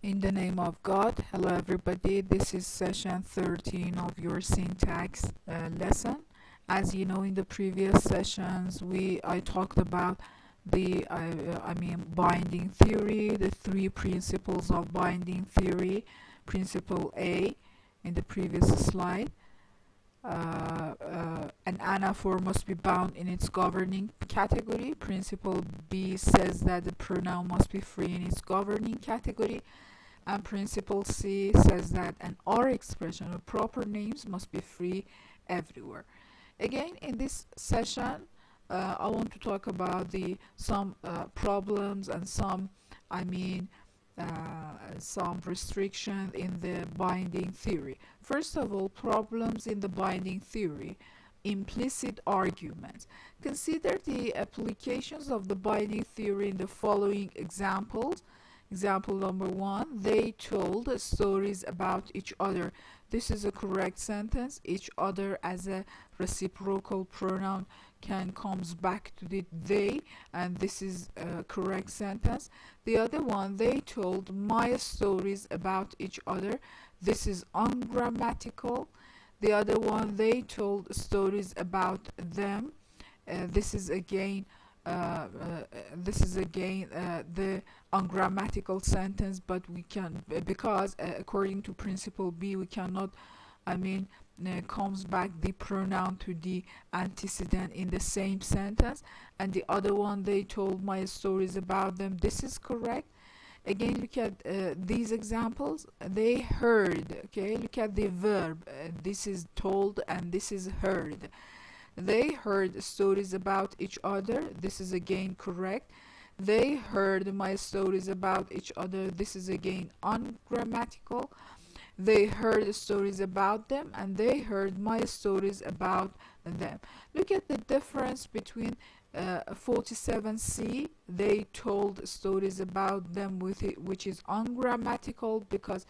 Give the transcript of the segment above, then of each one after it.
In the name of God, hello everybody. This is session 13 of your syntax lesson. As you know, in the previous sessions, I talked about the binding theory, the three principles of binding theory. Principle A in the previous slide. An anaphor must be bound in its governing category. Principle B says that the pronoun must be free in its governing category. And principle C says that an or expression of proper names must be free everywhere. Again, in this session, I want to talk about some problems and some restrictions in the binding theory. First of all, problems in the binding theory. Implicit arguments. Consider the applications of the binding theory in the following examples. Example number 1, they told stories about each other. This is a correct sentence. Each other as a reciprocal pronoun comes back to the they, and this is a correct sentence. The other one, they told my stories about each other. This is ungrammatical. The other one, they told stories about them. This is again the ungrammatical sentence, but we can, because according to principle B, we cannot comes back the pronoun to the antecedent in the same sentence. And the other one, they told my stories about them. This is correct. Again, look at these examples. They heard. Okay, look at the verb. This is told and this is heard. They heard stories about each other. This is again correct. They heard my stories about each other. This is again ungrammatical. They heard stories about them, and they heard my stories about them. Look at the difference between 47C. They told stories about them, which is ungrammatical because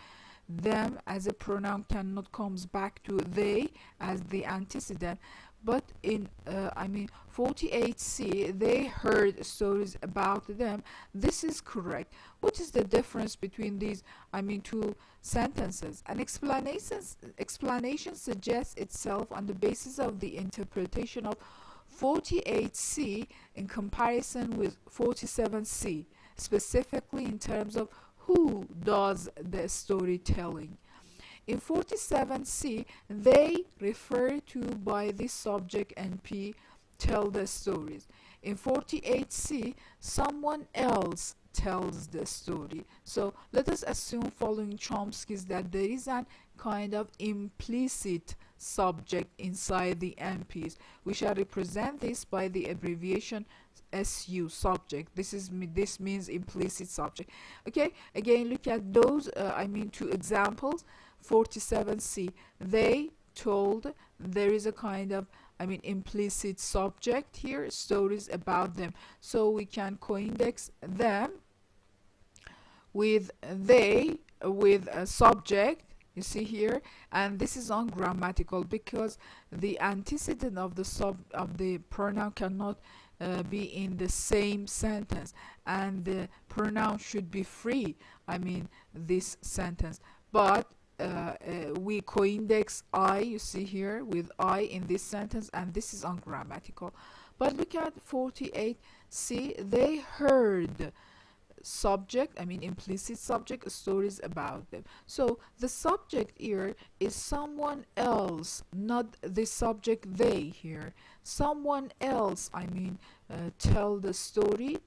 them as a pronoun cannot comes back to they as the antecedent. But in 48C, they heard stories about them. This is correct. What is the difference between these two sentences? An explanation suggests itself on the basis of the interpretation of 48C in comparison with 47C, specifically in terms of who does the storytelling. In 47C, they refer to by the subject and P tell the stories. In 48C, someone else tells the story. So let us assume, following Chomsky's, that there is a kind of implicit subject inside the NPs. We shall represent this by the abbreviation SU, subject. This means implicit subject. Okay, again, look at those two examples. 47C, they told, there is a kind of implicit subject here, stories about them. So we can co-index them with they with a subject, you see here, and this is ungrammatical because the antecedent of the pronoun cannot be in the same sentence, and the pronoun should be free, this sentence. But we co-index I, you see here, with I in this sentence, and this is ungrammatical. But look at 48C, they heard subject, implicit subject, stories about them. So the subject here is someone else, not the subject they here. Someone else, tell the story,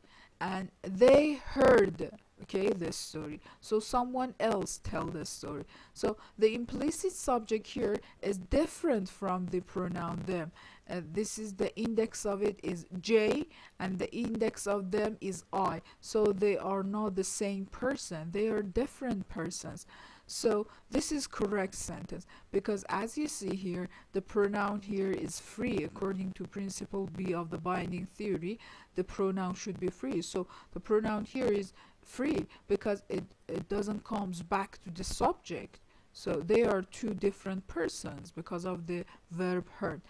and they heard, okay, this story. So someone else tell the story. So the implicit subject here is different from the pronoun them. This is the index of it is J, and the index of them is I. So they are not the same person. They are different persons. So this is correct sentence, because as you see here, the pronoun here is free. According to principle B of the binding theory, the pronoun should be free. So the pronoun here is free because it doesn't comes back to the subject. So they are two different persons because of the verb heard.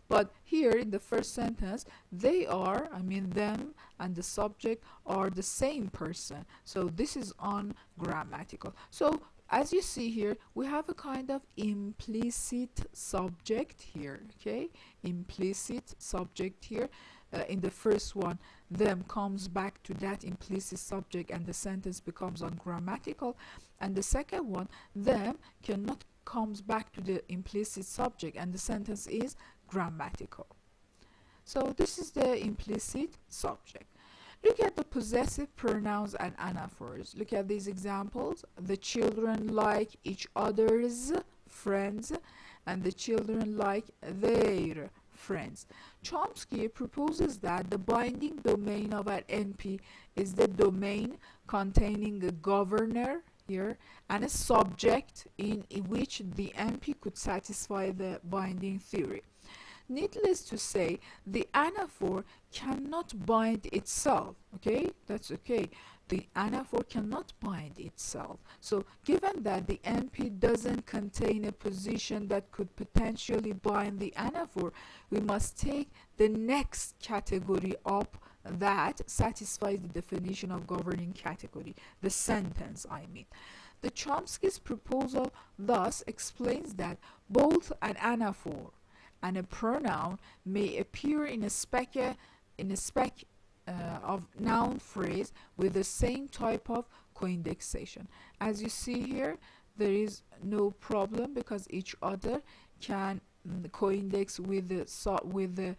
But here in the first sentence, they are, I mean them and the subject are the same person. So this is ungrammatical. So as you see here, we have a kind of implicit subject here, okay? Implicit subject here. In the first one, them comes back to that implicit subject and the sentence becomes ungrammatical. And the second one, them cannot comes back to the implicit subject and the sentence is grammatical. So this is the implicit subject. Look at the possessive pronouns and anaphors. Look at these examples. The children like each other's friends and the children like their friends. Chomsky proposes that the binding domain of an NP is the domain containing a governor here and a subject in which the NP could satisfy the binding theory. Needless to say, the anaphor cannot bind itself. Okay, that's okay. The anaphor cannot bind itself. So given that the NP doesn't contain a position that could potentially bind the anaphor, we must take the next category up that satisfies the definition of governing category, the sentence, I mean. The Chomsky's proposal thus explains that both an anaphor and a pronoun may appear in a spec of noun phrase with the same type of coindexation. As you see here, there is no problem because each other can coindex with the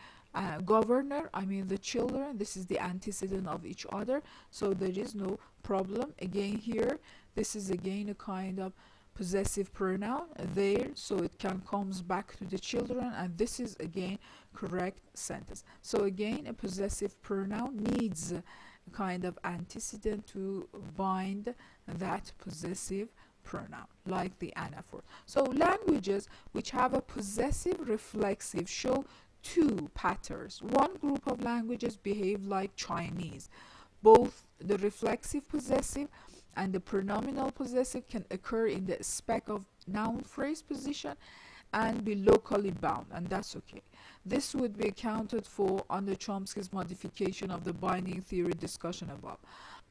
governor, I mean the children. This is the antecedent of each other, so there is no problem. Again here, this is again a kind of possessive pronoun there, so it can comes back to the children, and this is again correct sentence. So again, a possessive pronoun needs a kind of antecedent to bind that possessive pronoun, like the anaphor. So languages which have a possessive reflexive show two patterns. One group of languages behave like Chinese. Both the reflexive possessive and the pronominal possessive can occur in the spec of noun phrase position and be locally bound, and that's okay. This would be accounted for under Chomsky's modification of the binding theory discussion above.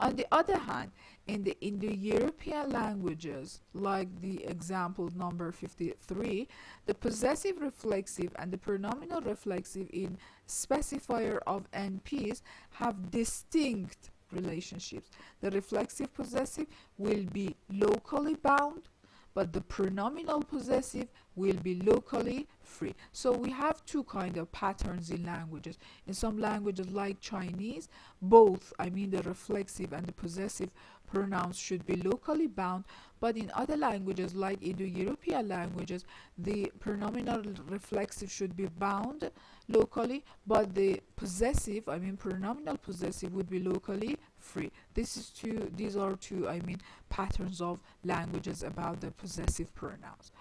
On the other hand, in the Indo-European languages, like the example number 53, the possessive reflexive and the pronominal reflexive in specifier of NPs have distinct relationships. The reflexive possessive will be locally bound, but the pronominal possessive will be locally free. So we have two kind of patterns in languages. In some languages like Chinese, both, I mean the reflexive and the possessive pronouns should be locally bound, but in other languages like Indo-European languages, the pronominal reflexive should be bound locally, but the possessive, I mean pronominal possessive, would be locally free. These are two, I mean, patterns of languages about the possessive pronouns.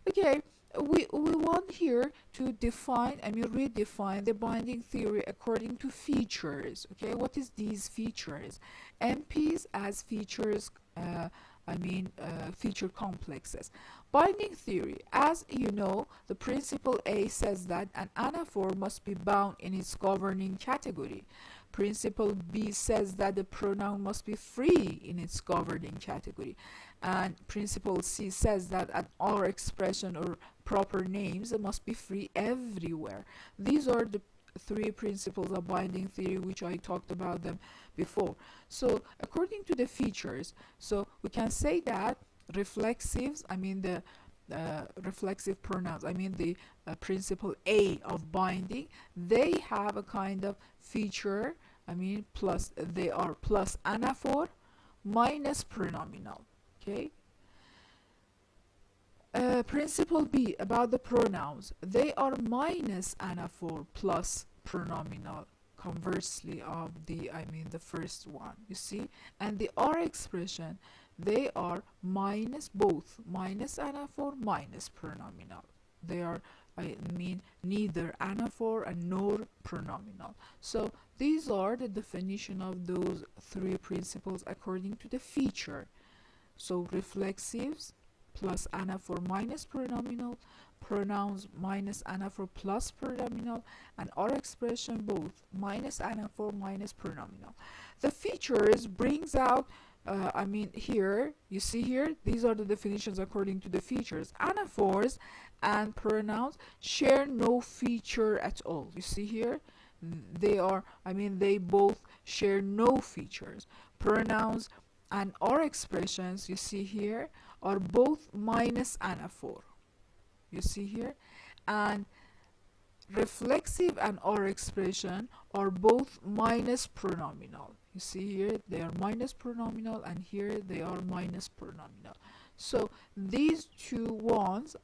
Okay, we want here to define, I mean redefine the binding theory according to features. Okay, what is these features? NPs as features, feature complexes. Binding theory, as you know, the principle A says that an anaphor must be bound in its governing category. Principle B says that the pronoun must be free in its governing category. And principle C says that an or expression or proper names must be free everywhere. These are the three principles of binding theory which I talked about them before. So according to the features, so we can say that reflexives, I mean the reflexive pronouns, I mean the principle A of binding, they have a kind of feature, I mean plus, they are plus anaphor minus pronominal. Okay. Principle B about the pronouns, they are minus anaphor plus pronominal, conversely of the, I mean the first one, you see. And the R expression, they are minus, both minus anaphor minus pronominal. They are, I mean, neither anaphor and nor pronominal. So these are the definition of those three principles according to the feature. So reflexives plus anaphor minus pronominal, pronouns minus anaphor plus pronominal, and our expression both minus anaphor minus pronominal. The features brings out here, you see here, these are the definitions according to the features. Anaphors and pronouns share no feature at all. You see here, they both share no features. Pronouns and our expressions, you see here, are both minus anaphor. You see here, and reflexive and our expression are both minus pronominal. You see here, they are minus pronominal, and here they are minus pronominal. So these two ones,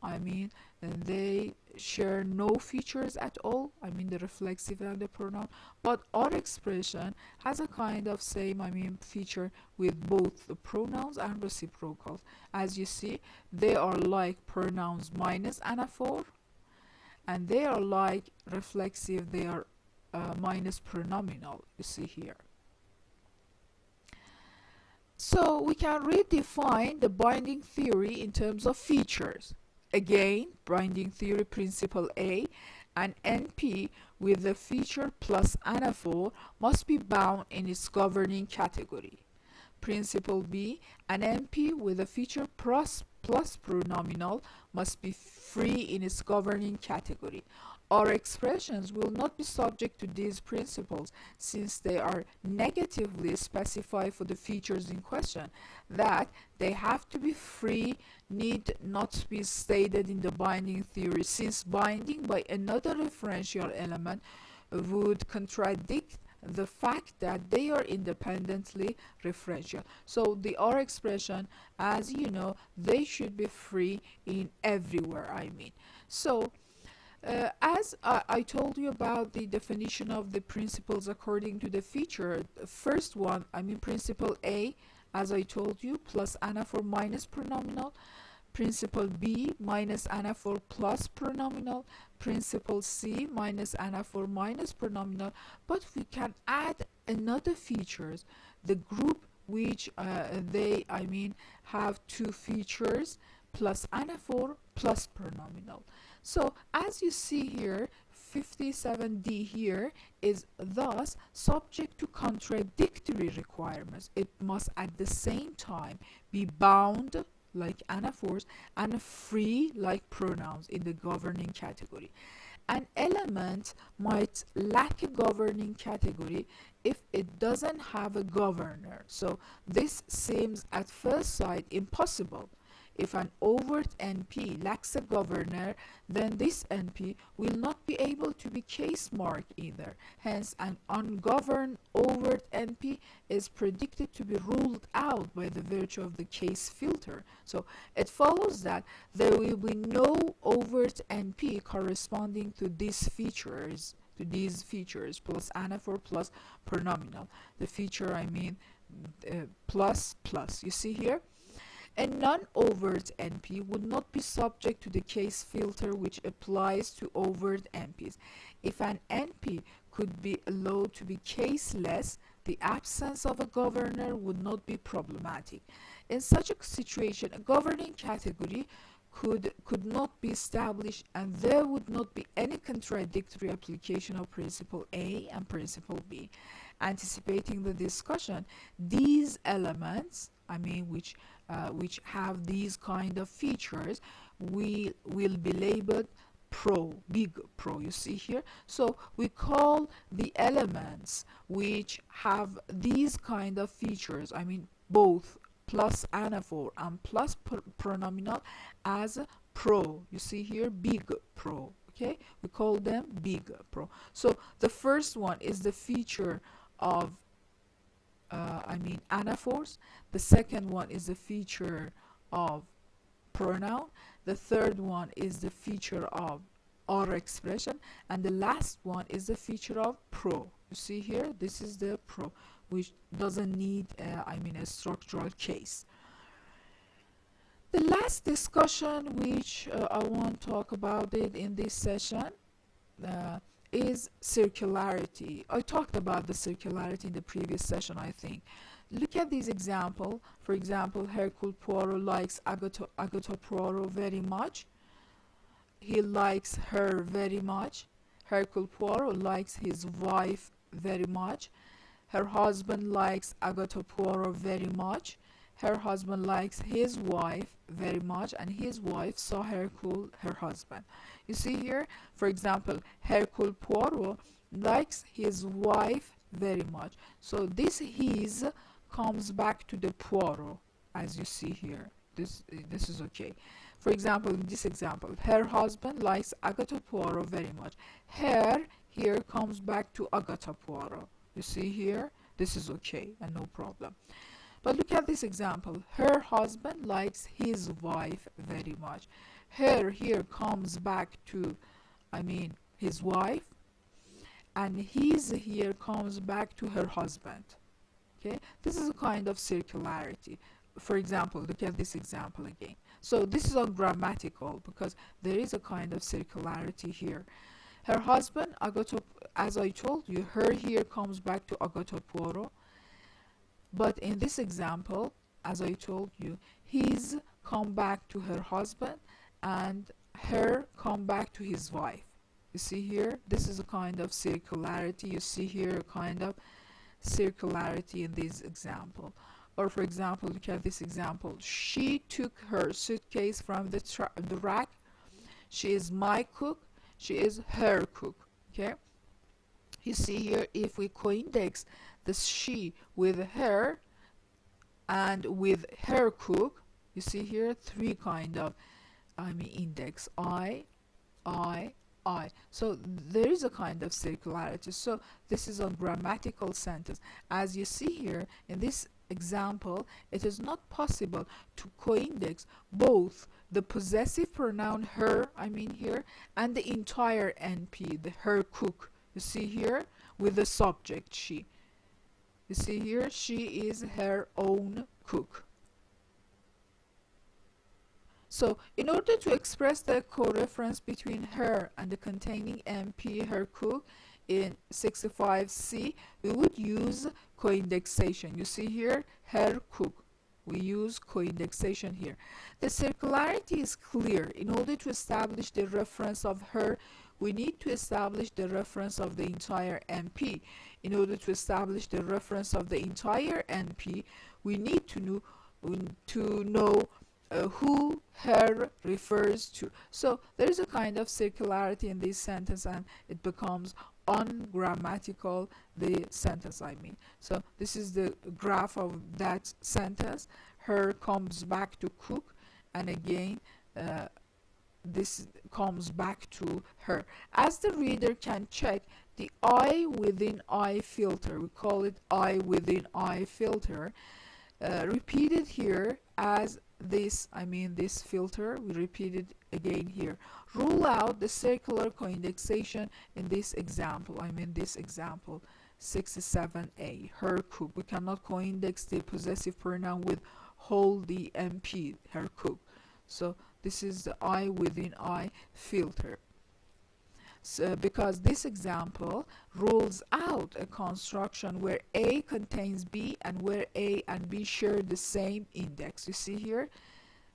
they share no features at all, the reflexive and the pronoun, but our expression has a kind of same feature with both the pronouns and reciprocals. As you see, they are like pronouns minus anaphor, and they are like reflexive, they are minus pronominal, you see here. So we can redefine the binding theory in terms of features. Again, binding theory principle A, an NP with the feature plus anaphor must be bound in its governing category. Principle B, an NP with a feature plus pronominal must be free in its governing category. Our expressions will not be subject to these principles since they are negatively specified for the features in question. That they have to be free need not be stated in the binding theory, since binding by another referential element would contradict the fact that they are independently referential. So the R expression, as you know, they should be free in everywhere, So as I told you about the definition of the principles according to the feature, the first one, principle A, as I told you, plus anaphor minus pronominal. Principle B, minus anaphor plus pronominal. Principle C, minus anaphor minus pronominal. But we can add another features, the group which have two features, plus anaphor plus pronominal. So as you see here, 57D here is thus subject to contradictory requirements. It must at the same time be bound like anaphors and free like pronouns in the governing category. An element might lack a governing category if it doesn't have a governor. So this seems at first sight impossible. If an overt NP lacks a governor, then this NP will not be able to be case marked either. Hence, an ungoverned overt NP is predicted to be ruled out by the virtue of the case filter. So it follows that there will be no overt NP corresponding to these features, plus anaphor plus pronominal. The feature, plus. You see here? A non-overt NP would not be subject to the case filter which applies to overt NPs. If an NP could be allowed to be caseless, the absence of a governor would not be problematic. In such a situation, a governing category could not be established, and there would not be any contradictory application of principle A and principle B. Anticipating the discussion, these elements, which have these kind of features, will be labeled big pro, you see here. So we call the elements which have these kind of features, both plus anaphor and plus pronominal, as pro. You see here, big pro. Okay, we call them big pro. So the first one is the feature of anaphors. The second one is the feature of pronoun. The third one is the feature of or expression, and the last one is the feature of pro. You see here, this is the pro, which doesn't need a structural case. The last discussion which I want to talk about it in this session is circularity. I talked about the circularity in the previous session, I think. look at this example. For example, Hercule Poirot likes Agatha Poirot very much. He likes her very much. Hercule Poirot likes his wife very much. Her husband likes Agatha Poirot very much. Her husband likes his wife very much, and his wife saw Hercule, her husband. You see here, for example, Hercule Poirot likes his wife very much. So this his comes back to the Poirot, as you see here. This is okay. For example, in this example, her husband likes Agatha Poirot very much. Her here comes back to Agatha Poirot. You see here? This is okay and no problem. But look at this example. Her husband likes his wife very much. Her here comes back to, his wife, and his here comes back to her husband. Okay? This is a kind of circularity. For example, look at this example again. So this is ungrammatical because there is a kind of circularity here. Her husband, Agatha, as I told you, her here comes back to Agatha Poirot. But in this example, as I told you, his come back to her husband and her come back to his wife. You see here? This is a kind of circularity. You see here a kind of circularity in this example. Or for example, look at this example. She took her suitcase from the rack. She is my cook. She is her cook. Okay? You see here, if we co-index the she with her and with her cook, you see here three kind of index I. So there is a kind of circularity. So this is a grammatical sentence. As you see here in this example, it is not possible to co-index both the possessive pronoun her, here, and the entire NP, the her cook. You see here with the subject she. You see here, she is her own cook. So in order to express the co-reference between her and the containing NP, her cook, in 65C, we would use co-indexation. You see here, her cook. We use co-indexation here. The circularity is clear. In order to establish the reference of her, we need to establish the reference of the entire NP. In order to establish the reference of the entire NP, we need to know who her refers to. So there is a kind of circularity in this sentence, and it becomes ungrammatical, the sentence So this is the graph of that sentence. Her comes back to cook, and again this comes back to her. As the reader can check, the I within I filter, we call it I within I filter, repeated here as this, this filter, we repeat it again here. Rule out the circular co-indexation in this example, this example 67A, her cook. We cannot co-index the possessive pronoun with whole the NP, her cook. So this is the I within I filter. So because this example rules out a construction where A contains B and where A and B share the same index. You see here,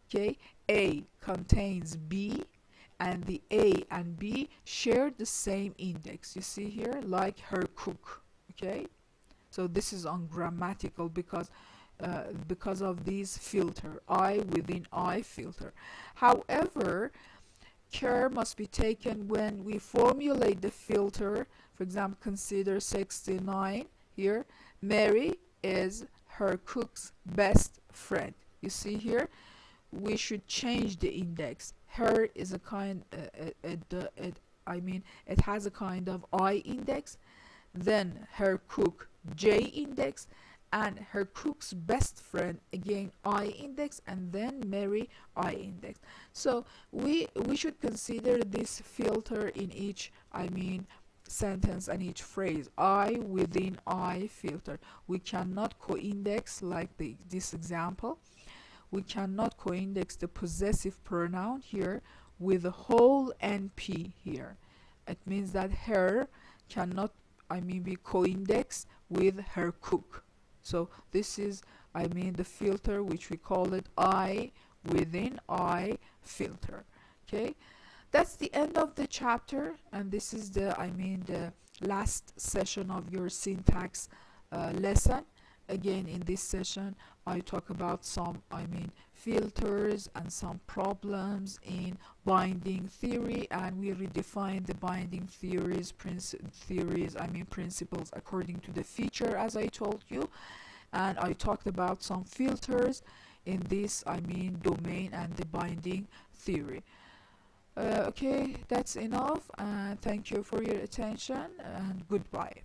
okay, A contains B and the A and B share the same index. You see here, like her cook. Okay, so this is ungrammatical because of this filter, I within I filter. However, care must be taken when we formulate the filter. For example, consider 69 here. Mary is her cook's best friend. You see here, we should change the index. Her is a kind, it has a kind of I index, then her cook J index, and her cook's best friend again I index, and then Mary I index. So we should consider this filter in each sentence and each phrase. I within I filter. We cannot co-index like this example. We cannot co-index the possessive pronoun here with the whole NP here. It means that her cannot be co-indexed with her cook. So this is, I mean, the filter, which we call it I within I filter. Okay, that's the end of the chapter, and this is the, I mean, the last session of your syntax lesson. Again, in this session I talk about some, I mean, filters and some problems in binding theory, and we redefine the binding theories, I mean principles, according to the feature, as I told you. And I talked about some filters in this, I mean, domain and the binding theory. Okay, that's enough, and thank you for your attention, and goodbye.